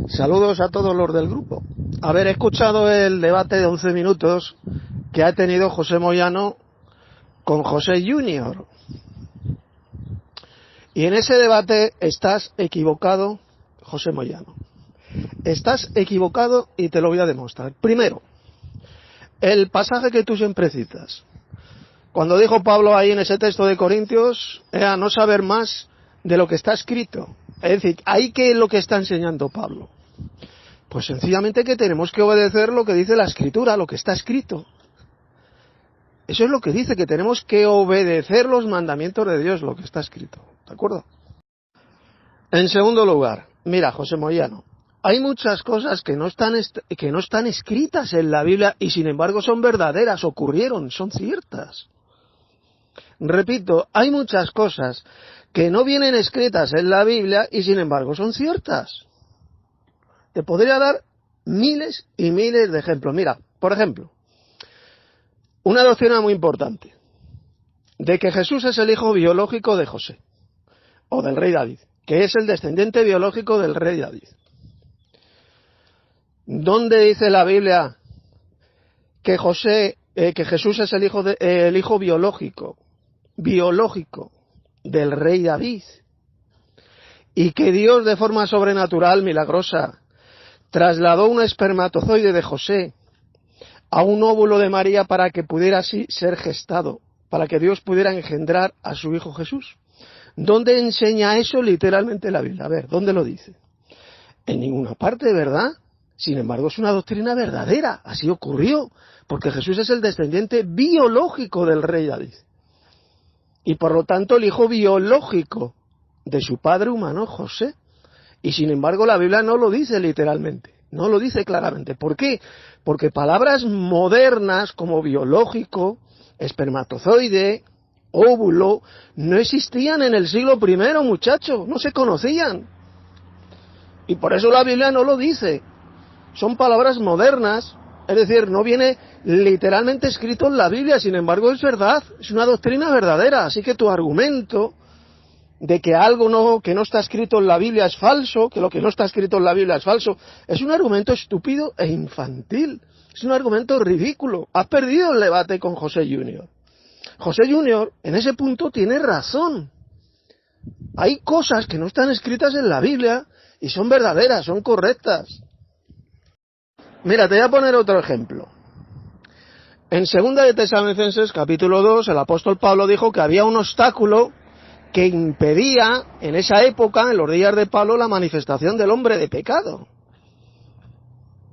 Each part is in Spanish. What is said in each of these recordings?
Saludos a todos los del grupo. Haber escuchado el debate de 11 minutos que ha tenido José Moyano con José Junior. Y en ese debate estás equivocado, José Moyano. Estás equivocado y te lo voy a demostrar. Primero, el pasaje que tú siempre citas. Cuando dijo Pablo ahí en ese texto de Corintios, era no saber más de lo que está escrito. Es decir, ¿ahí qué es lo que está enseñando Pablo? Pues sencillamente que tenemos que obedecer lo que dice la Escritura, lo que está escrito. Eso es lo que dice, que tenemos que obedecer los mandamientos de Dios, lo que está escrito. ¿De acuerdo? En segundo lugar, mira, José Moyano, hay muchas cosas que no están escritas en la Biblia y sin embargo son verdaderas, ocurrieron, son ciertas. Repito, hay muchas cosas que no vienen escritas en la Biblia y sin embargo son ciertas. Te podría dar miles y miles de ejemplos. Mira, por ejemplo, una doctrina muy importante, de que Jesús es el hijo biológico de José, o del rey David, que es el descendiente biológico del rey David. ¿Dónde dice la Biblia que Jesús es el hijo biológico del rey David? Y que Dios de forma sobrenatural, milagrosa, trasladó un espermatozoide de José a un óvulo de María para que pudiera así ser gestado, para que Dios pudiera engendrar a su hijo Jesús. ¿Dónde enseña eso literalmente la Biblia? A ver, ¿dónde lo dice? En ninguna parte, ¿verdad? Sin embargo, es una doctrina verdadera, así ocurrió, porque Jesús es el descendiente biológico del rey David. Y por lo tanto el hijo biológico de su padre humano, José. Y sin embargo la Biblia no lo dice literalmente, no lo dice claramente. ¿Por qué? Porque palabras modernas como biológico, espermatozoide, óvulo, no existían en el siglo I, muchacho, no se conocían. Y por eso la Biblia no lo dice. Son palabras modernas, es decir, no viene literalmente escrito en la Biblia, sin embargo es verdad, es una doctrina verdadera. Así que tu argumento de que algo que no está escrito en la Biblia es falso, que lo que no está escrito en la Biblia es falso, es un argumento estúpido e infantil, es un argumento ridículo. Has perdido el debate con José Junior. José Junior en ese punto tiene razón. Hay cosas que no están escritas en la Biblia y son verdaderas, son correctas. Mira, te voy a poner otro ejemplo. En 2 de Tesalonicenses, capítulo 2, el apóstol Pablo dijo que había un obstáculo que impedía en esa época, en los días de Pablo, la manifestación del hombre de pecado.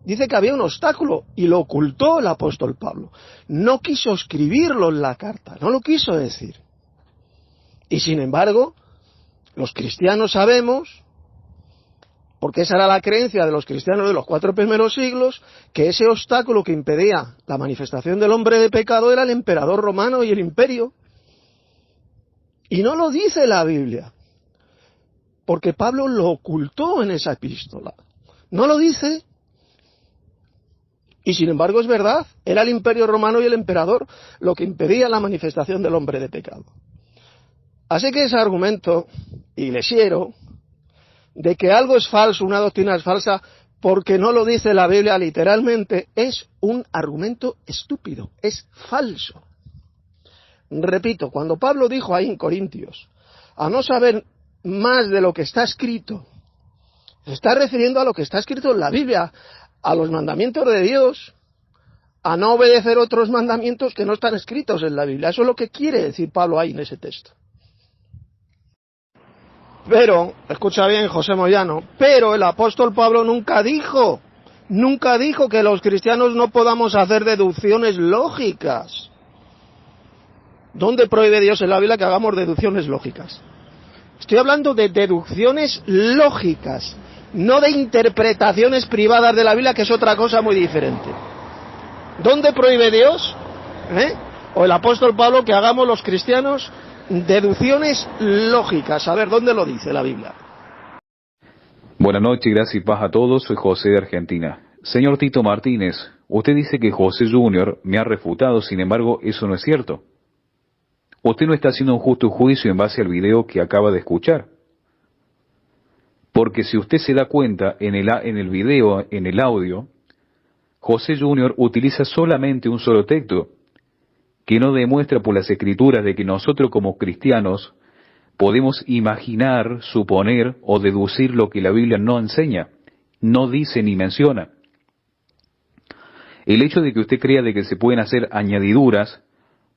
Dice que había un obstáculo y lo ocultó el apóstol Pablo. No quiso escribirlo en la carta, no lo quiso decir. Y sin embargo, los cristianos sabemos, porque esa era la creencia de los cristianos de los 4 primeros siglos, que ese obstáculo que impedía la manifestación del hombre de pecado era el emperador romano y el imperio. Y no lo dice la Biblia, porque Pablo lo ocultó en esa epístola. No lo dice, y sin embargo es verdad, era el imperio romano y el emperador lo que impedía la manifestación del hombre de pecado. Así que ese argumento iglesiero de que algo es falso, una doctrina es falsa, porque no lo dice la Biblia literalmente, es un argumento estúpido, es falso. Repito, cuando Pablo dijo ahí en Corintios, a no saber más de lo que está escrito, se está refiriendo a lo que está escrito en la Biblia, a los mandamientos de Dios, a no obedecer otros mandamientos que no están escritos en la Biblia. Eso es lo que quiere decir Pablo ahí en ese texto. Pero, escucha bien, José Moyano, pero el apóstol Pablo nunca dijo que los cristianos no podamos hacer deducciones lógicas. ¿Dónde prohíbe Dios en la Biblia que hagamos deducciones lógicas? Estoy hablando de deducciones lógicas, no de interpretaciones privadas de la Biblia, que es otra cosa muy diferente. ¿Dónde prohíbe Dios, o el apóstol Pablo, que hagamos los cristianos deducciones lógicas? A ver, ¿dónde lo dice la Biblia? Buenas noches, gracias y paz a todos. Soy José de Argentina. Señor Tito Martínez, usted dice que José Junior me ha refutado, sin embargo, eso no es cierto. Usted no está haciendo un justo juicio en base al video que acaba de escuchar. Porque si usted se da cuenta en el video, en el audio, José Junior utiliza solamente un solo texto, que no demuestra por las escrituras de que nosotros como cristianos podemos imaginar, suponer o deducir lo que la Biblia no enseña, no dice ni menciona. El hecho de que usted crea de que se pueden hacer añadiduras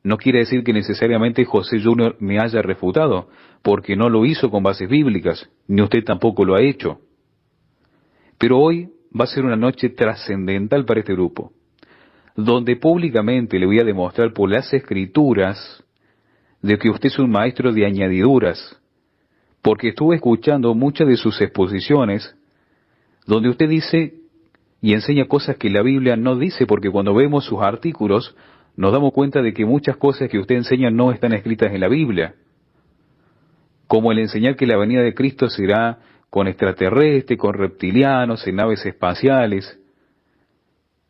no quiere decir que necesariamente José Junior me haya refutado, porque no lo hizo con bases bíblicas, ni usted tampoco lo ha hecho. Pero hoy va a ser una noche trascendental para este grupo, donde públicamente le voy a demostrar por las escrituras de que usted es un maestro de añadiduras, porque estuve escuchando muchas de sus exposiciones, donde usted dice y enseña cosas que la Biblia no dice, porque cuando vemos sus artículos nos damos cuenta de que muchas cosas que usted enseña no están escritas en la Biblia, como el enseñar que la venida de Cristo será con extraterrestres, con reptilianos, en naves espaciales.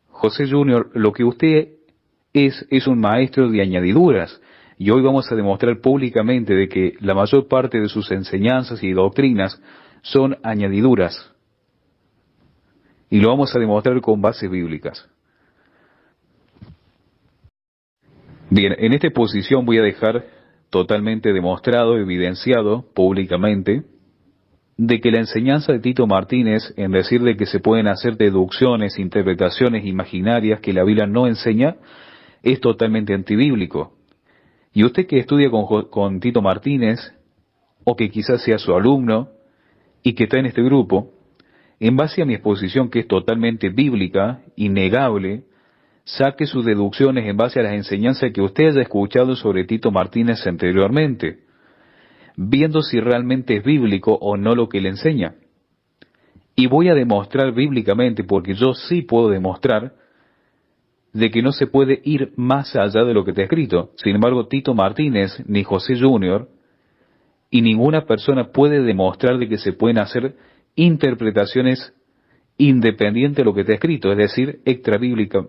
José Junior, lo que usted es un maestro de añadiduras, y hoy vamos a demostrar públicamente de que la mayor parte de sus enseñanzas y doctrinas son añadiduras. Y lo vamos a demostrar con bases bíblicas. Bien, en esta exposición voy a dejar totalmente demostrado, evidenciado públicamente, de que la enseñanza de Tito Martínez en decir de que se pueden hacer deducciones, interpretaciones imaginarias que la Biblia no enseña, es totalmente antibíblico. Y usted que estudia con Tito Martínez, o que quizás sea su alumno, y que está en este grupo, en base a mi exposición que es totalmente bíblica, innegable, saque sus deducciones en base a las enseñanzas que usted haya escuchado sobre Tito Martínez anteriormente, viendo si realmente es bíblico o no lo que le enseña. Y voy a demostrar bíblicamente, porque yo sí puedo demostrar, de que no se puede ir más allá de lo que está escrito. Sin embargo, Tito Martínez, ni José Junior, y ninguna persona puede demostrar de que se pueden hacer interpretaciones independientes de lo que está escrito, es decir, extrabíblico.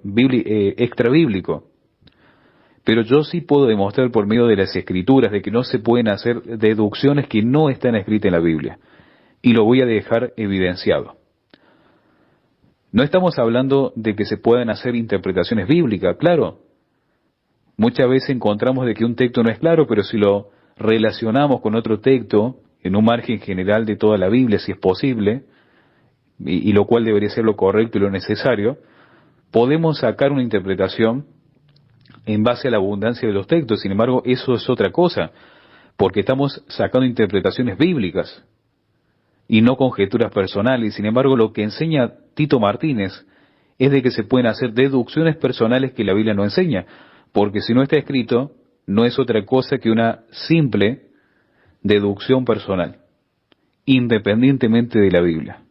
Pero yo sí puedo demostrar por medio de las escrituras de que no se pueden hacer deducciones que no están escritas en la Biblia. Y lo voy a dejar evidenciado. No estamos hablando de que se puedan hacer interpretaciones bíblicas, claro. Muchas veces encontramos de que un texto no es claro, pero si lo relacionamos con otro texto, en un margen general de toda la Biblia, si es posible, y lo cual debería ser lo correcto y lo necesario, podemos sacar una interpretación en base a la abundancia de los textos. Sin embargo, eso es otra cosa, porque estamos sacando interpretaciones bíblicas y no conjeturas personales. Sin embargo, lo que enseña Tito Martínez es de que se pueden hacer deducciones personales que la Biblia no enseña, porque si no está escrito, no es otra cosa que una simple deducción personal, independientemente de la Biblia.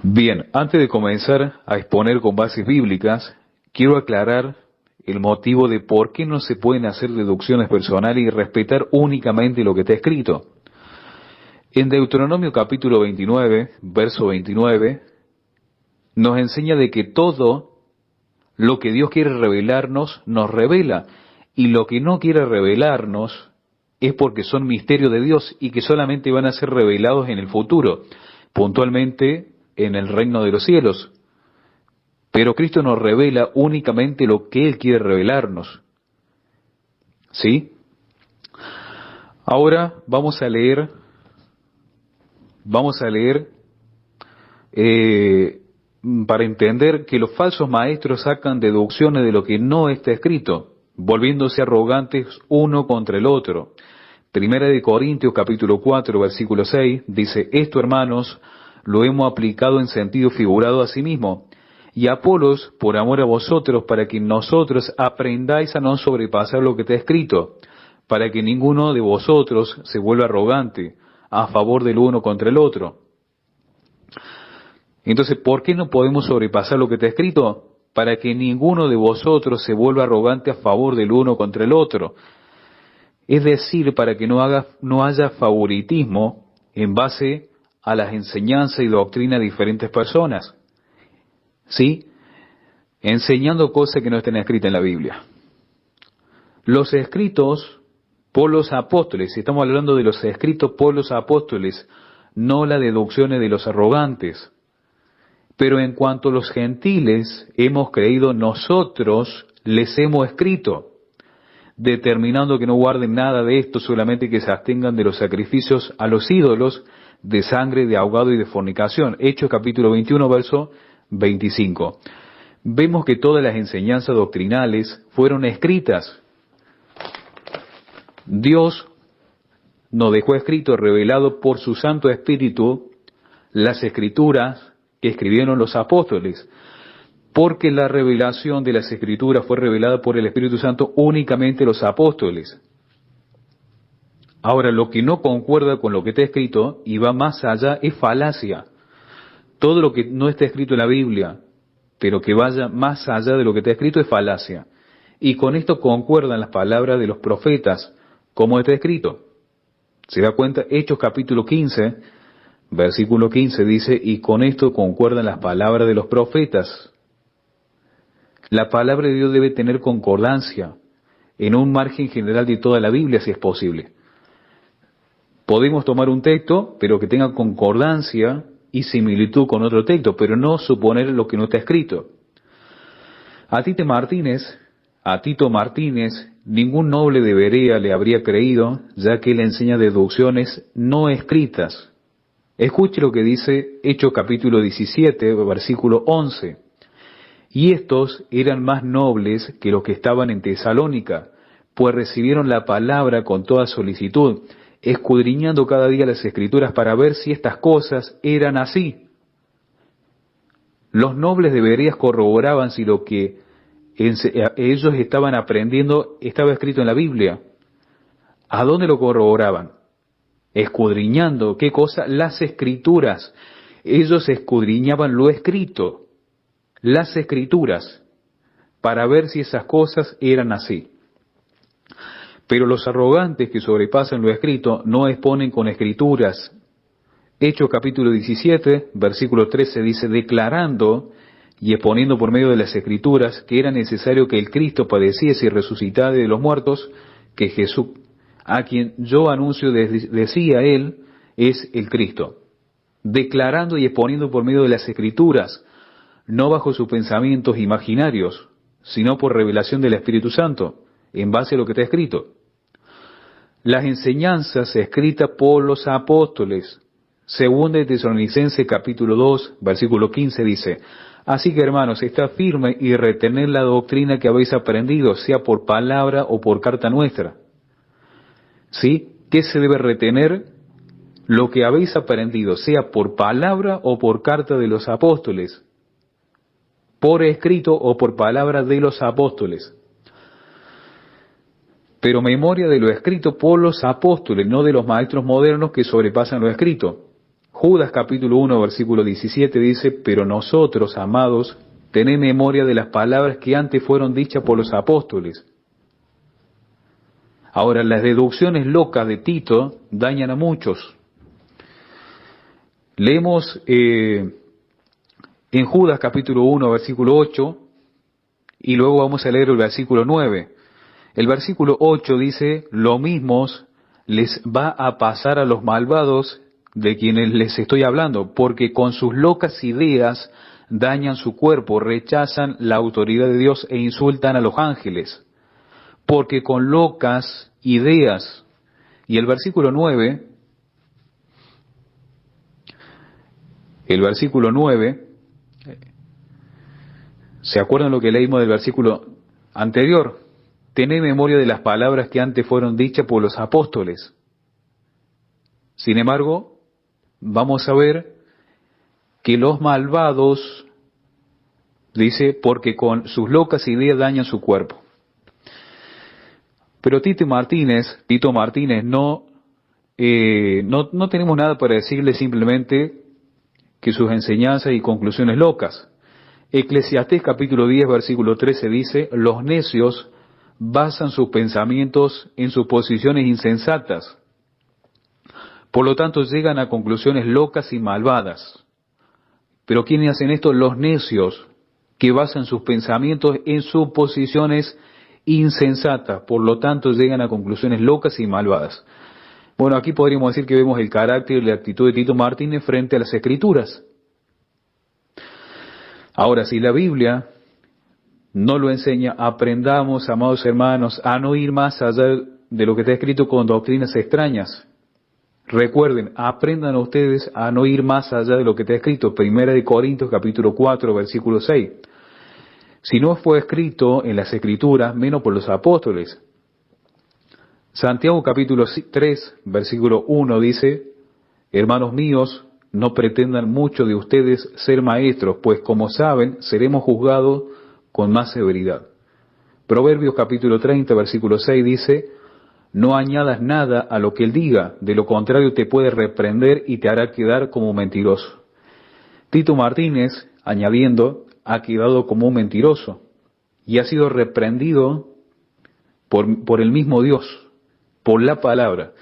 Bien, antes de comenzar a exponer con bases bíblicas, quiero aclarar el motivo de por qué no se pueden hacer deducciones personales y respetar únicamente lo que está escrito. En Deuteronomio capítulo 29, verso 29, nos enseña de que todo lo que Dios quiere revelarnos, nos revela, y lo que no quiere revelarnos es porque son misterios de Dios y que solamente van a ser revelados en el futuro, puntualmente en el reino de los cielos. Pero Cristo nos revela únicamente lo que Él quiere revelarnos. ¿Sí? Ahora vamos a leer para entender que los falsos maestros sacan deducciones de lo que no está escrito, volviéndose arrogantes uno contra el otro. Primera de Corintios capítulo 4, versículo 6, dice, esto, hermanos, lo hemos aplicado en sentido figurado a sí mismo, y Apolos por amor a vosotros, para que nosotros aprendáis a no sobrepasar lo que está escrito, para que ninguno de vosotros se vuelva arrogante a favor del uno contra el otro. Entonces, ¿por qué no podemos sobrepasar lo que está escrito? Para que ninguno de vosotros se vuelva arrogante a favor del uno contra el otro. Es decir, para que no haya favoritismo en base a las enseñanzas y doctrinas de diferentes personas. ¿Sí? Enseñando cosas que no estén escritas en la Biblia. Los escritos por los apóstoles. Estamos hablando de los escritos por los apóstoles, no las deducciones de los arrogantes. Pero en cuanto a los gentiles hemos creído, nosotros les hemos escrito, determinando que no guarden nada de esto, solamente que se abstengan de los sacrificios a los ídolos, de sangre, de ahogado y de fornicación. Hechos capítulo 21, verso 25. Vemos que todas las enseñanzas doctrinales fueron escritas. Dios nos dejó escrito, revelado por su Santo Espíritu, las Escrituras que escribieron los apóstoles, porque la revelación de las Escrituras fue revelada por el Espíritu Santo únicamente a los apóstoles. Ahora, lo que no concuerda con lo que está escrito y va más allá es falacia. Todo lo que no está escrito en la Biblia, pero que vaya más allá de lo que está escrito, es falacia. Y con esto concuerdan las palabras de los profetas, como está escrito. ¿Se da cuenta? Hechos capítulo 15, versículo 15 dice, y con esto concuerdan las palabras de los profetas. La palabra de Dios debe tener concordancia en un margen general de toda la Biblia, si es posible. Podemos tomar un texto, pero que tenga concordancia y similitud con otro texto, pero no suponer lo que no está escrito. A Tito Martínez, ningún noble de Berea le habría creído, ya que él enseña deducciones no escritas. Escuche lo que dice Hechos capítulo 17, versículo 11. Y estos eran más nobles que los que estaban en Tesalónica, pues recibieron la palabra con toda solicitud, escudriñando cada día las Escrituras para ver si estas cosas eran así. Los nobles de Berea corroboraban si lo que ellos estaban aprendiendo estaba escrito en la Biblia. ¿A dónde lo corroboraban? Escudriñando, ¿qué cosa? Las Escrituras. Ellos escudriñaban lo escrito, las Escrituras, para ver si esas cosas eran así. Pero los arrogantes que sobrepasan lo escrito no exponen con Escrituras. Hechos capítulo 17, versículo 13 dice, declarando y exponiendo por medio de las Escrituras que era necesario que el Cristo padeciese y resucitase de los muertos, que Jesús, a quien yo anuncio, decía él, es el Cristo. Declarando y exponiendo por medio de las Escrituras, no bajo sus pensamientos imaginarios, sino por revelación del Espíritu Santo, en base a lo que está escrito. Las enseñanzas escritas por los apóstoles. Segunda de Tesalonicenses capítulo 2, versículo 15 dice, así que hermanos, estad firmes y retened la doctrina que habéis aprendido, sea por palabra o por carta nuestra. ¿Sí? ¿Qué se debe retener? Lo que habéis aprendido, sea por palabra o por carta de los apóstoles, por escrito o por palabra de los apóstoles. Pero memoria de lo escrito por los apóstoles, no de los maestros modernos que sobrepasan lo escrito. Judas capítulo 1 versículo 17 dice, pero nosotros, amados, tened memoria de las palabras que antes fueron dichas por los apóstoles. Ahora, las deducciones locas de Tito dañan a muchos. Leemos en Judas capítulo 1 versículo 8 y luego vamos a leer el versículo 9. El versículo 8 dice, lo mismo les va a pasar a los malvados de quienes les estoy hablando, porque con sus locas ideas dañan su cuerpo, rechazan la autoridad de Dios e insultan a los ángeles. Porque con locas ideas. Y el versículo 9, ¿se acuerdan lo que leímos del versículo anterior? Tened memoria de las palabras que antes fueron dichas por los apóstoles. Sin embargo, vamos a ver que los malvados, dice, porque con sus locas ideas dañan su cuerpo. Pero Tito Martínez, no tenemos nada para decirle, simplemente que sus enseñanzas y conclusiones locas. Eclesiastés capítulo 10 versículo 13 dice, los necios basan sus pensamientos en suposiciones insensatas. Por lo tanto, llegan a conclusiones locas y malvadas. Pero ¿quiénes hacen esto? Los necios, que basan sus pensamientos en suposiciones insensatas, por lo tanto llegan a conclusiones locas y malvadas. Bueno, aquí podríamos decir que vemos el carácter y la actitud de Tito Martínez frente a las Escrituras. Ahora, si la Biblia no lo enseña, aprendamos, amados hermanos, a no ir más allá de lo que está escrito con doctrinas extrañas. Recuerden, aprendan ustedes a no ir más allá de lo que está escrito. 1 Corintios capítulo 4, versículo 6. Si no fue escrito en las Escrituras, menos por los apóstoles. Santiago capítulo 3, versículo 1 dice, hermanos míos, no pretendan mucho de ustedes ser maestros, pues como saben, seremos juzgados con más severidad. Proverbios capítulo 30, versículo 6 dice, no añadas nada a lo que él diga, de lo contrario te puede reprender y te hará quedar como mentiroso. Tito Martínez, añadiendo, ha quedado como un mentiroso y ha sido reprendido por el mismo Dios, por la palabra,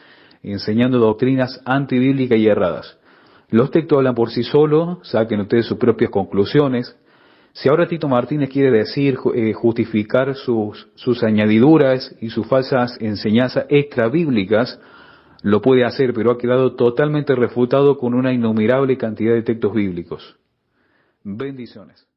enseñando doctrinas antibíblicas y erradas. Los textos hablan por sí solos, saquen ustedes sus propias conclusiones. Si ahora Tito Martínez quiere decir, justificar sus añadiduras y sus falsas enseñanzas extrabíblicas, lo puede hacer, pero ha quedado totalmente refutado con una innumerable cantidad de textos bíblicos. Bendiciones.